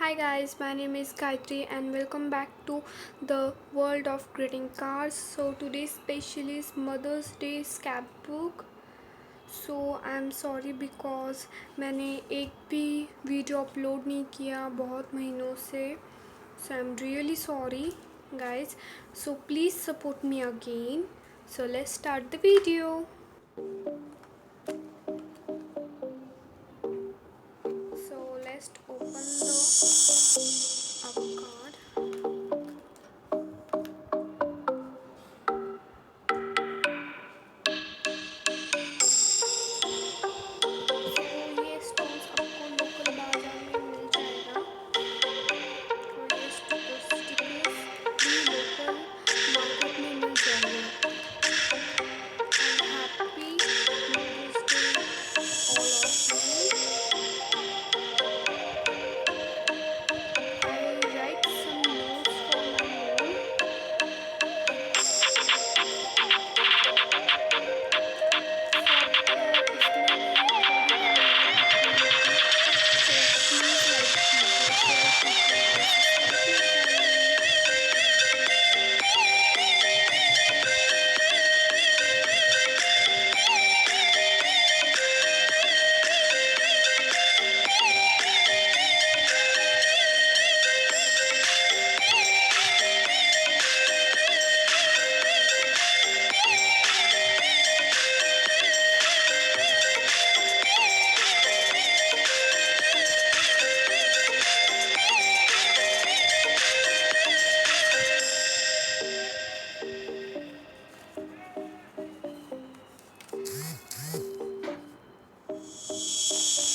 Hi guys, my name is Gayatri and welcome back to the world of greeting cards. So today's special is Mother's Day scrapbook. So I am sorry because मैंने एक भी video upload नहीं किया बहुत महीनों से. So I'm really sorry guys. So please support me again. So let's start the video. So let's open our card. तो ये स्टोन्स आपको लोकल बाजार में मिल जाएगा और ये स्टिकर्स भी लोकल मार्केट में मिल जाएंगे. And happy mother's day all of you. I will write some notes for my mom. इसमें मेरी थोड़ी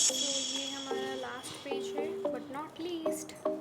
तो ये हमारा लास्ट पेज है बट नॉट लीस्ट.